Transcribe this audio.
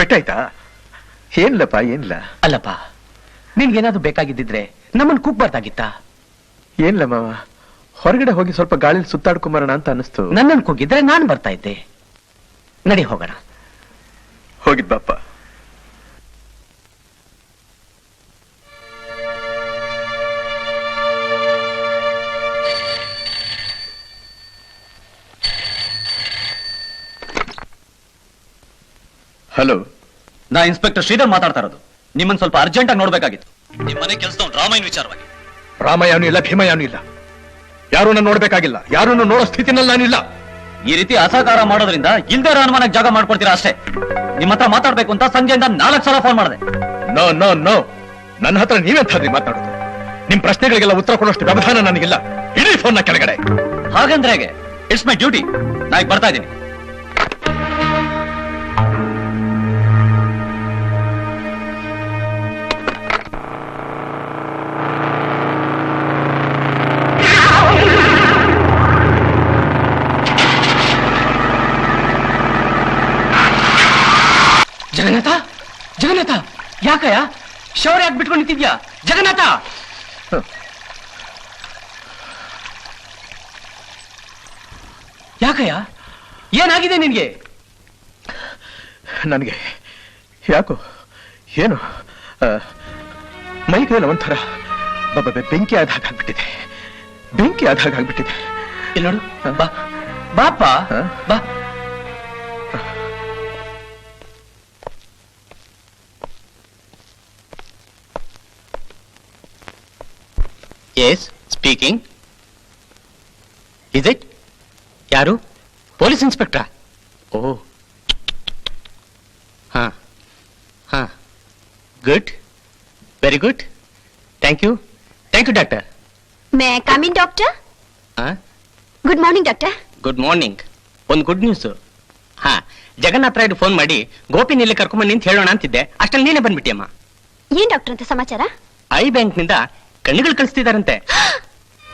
ಪೆಟ್ಟಾಯ್ತಾ? ಏನಿಲ್ಲಪ್ಪ, ಏನಿಲ್ಲ. ಅಲ್ಲಪ್ಪ, ನಿನ್ಗೇನಾದ್ರು ಬೇಕಾಗಿದ್ದಿದ್ರೆ ನಮ್ಮನ್ನು ಕೂಗ್ಬಾರ್ದಾಗಿತ್ತಾ? ಏನಿಲ್ಲ ಮಾವ, ಹೊರಗಡೆ ಹೋಗಿ ಸ್ವಲ್ಪ ಗಾಳಿಲಿ ಸುತ್ತಾಡ್ಕೊಂಬರೋಣ ಅಂತ ಅನಿಸ್ತು. ನನ್ನನ್ನು ಕೂಗಿದ್ರೆ ನಾನು ಬರ್ತಾ ಇದ್ದೆ. ನಡಿ ಹೋಗೋಣ. ಹೋಗಿದ್ ಬಾಪ್ಪ. ಹಲೋ, ನಾ ಇನ್ಸ್ಪೆಕ್ಟರ್ ಶ್ರೀಧರ್ ಮಾತಾಡ್ತಾ ಇರೋದು. ನಿಮ್ಮನ್ನ ಸ್ವಲ್ಪ ಅರ್ಜೆಂಟ್ ಆಗಿ ನೋಡ್ಬೇಕಾಗಿತ್ತು. ನಿಮ್ಮ ಮನೆ ಕೆಲಸ ರಾಮಾಯಣ ವಿಚಾರವಾಗಿ. ರಾಮಾಯಣ ಇಲ್ಲ, ಭೀಮಯಾನು ಇಲ್ಲ. ಯಾರನ್ನ ನೋಡ್ಬೇಕಾಗಿಲ್ಲ, ಯಾರನ್ನು ನೋಡೋ ಸ್ಥಿತಿನಲ್ಲಿ ನಾನಿಲ್ಲ. ಈ ರೀತಿ ಅಸಹಕಾರ ಮಾಡೋದ್ರಿಂದ ಇಲ್ದೇ ಅನುಮಾನಕ್ಕೆ ಜಾಗ ಮಾಡ್ಕೊಡ್ತೀರಾ ಅಷ್ಟೇ. ನಿಮ್ಮ ಹತ್ರ ಮಾತಾಡ್ಬೇಕು ಅಂತ ಸಂಜೆಯಿಂದ 4 ಸಲ ಫೋನ್ ಮಾಡಿದೆ. ನೋ ನೋ ನೋ, ನನ್ನ ಹತ್ರ ನೀವೆಂತಾದ್ರಿ ಮಾತಾಡೋದು? ನಿಮ್ ಪ್ರಶ್ನೆಗಳಿಗೆಲ್ಲ ಉತ್ತರ ಕೊಡೋಷ್ಟು ವ್ಯವಧಾನ ನನಗಿಲ್ಲ. ಇಡೀ ಫೋನ್ ನ ಕೆಳಗಡೆ. ಹಾಗಂದ್ರೆ ಹೇಗೆ? It's my duty. ನಾ ಈಗ ಬರ್ತಾ ಇದ್ದೀನಿ. ಜಗನ್ನಾಥ, ಜಗನ್ನಾಥ, ಯಾಕಯ್ಯ ಶೌರ್ಯ ಯಾಕೆ ಬಿಟ್ಕೊಂಡು ನಿಂತಿದ್ಯಾ? ಜಗನ್ನಾಥ, ಯಾಕಯ್ಯ, ಏನಾಗಿದೆ ನಿನ್ಗೆ? ನನಗೆ ಯಾಕೋ ಏನು ಮೈ ಕೈಲ ಒಂಥರ ಬೆಂಕಿ ಆದಾಗ ಆಗ್ಬಿಟ್ಟಿದೆ. ಬೆಂಕಿ ಆದಾಗ ಆಗ್ಬಿಟ್ಟಿದೆ. ಇಲ್ಲಿ ನೋಡು, ಬಾ ಬಾಪ್ಪ, ಬಾ. Yes speaking. Is it? ಯಾರು? ಪೊಲೀಸ್ ಇನ್ಸ್ಪೆಕ್ಟ್ರಾ? ಓ, ಹಾ ಹಾ, good, very good. Thank you doctor. May I come in doctor? Good morning doctor. Good morning. ಒಂದು ಗುಡ್ ನ್ಯೂಸ್. ಹಾ, ಜಗನ್ನಾಥ ರಾಯ್ಡು ಫೋನ್ ಮಾಡಿ ಗೋಪಿನ ಇಲ್ಲಿ ಕರ್ಕೊಂಬಂದು ನಿಂತ ಹೇಳೋಣ ಅಂತಿದ್ದೆ. ಅಷ್ಟಲ್ಲಿ ನೀನೇ ಬಂದ್ಬಿಟ್ಟಿಯಮ್ಮ. ಏನ್ ಡಾಕ್ಟರ್ ಅಂತ ಸಮಾಚಾರ? ಐ ಬ್ಯಾಂಕ್ ನಿಂದ ಕಣ್ಣುಗಳು ಕಳಿಸ್ತಿದಾರಂತೆ.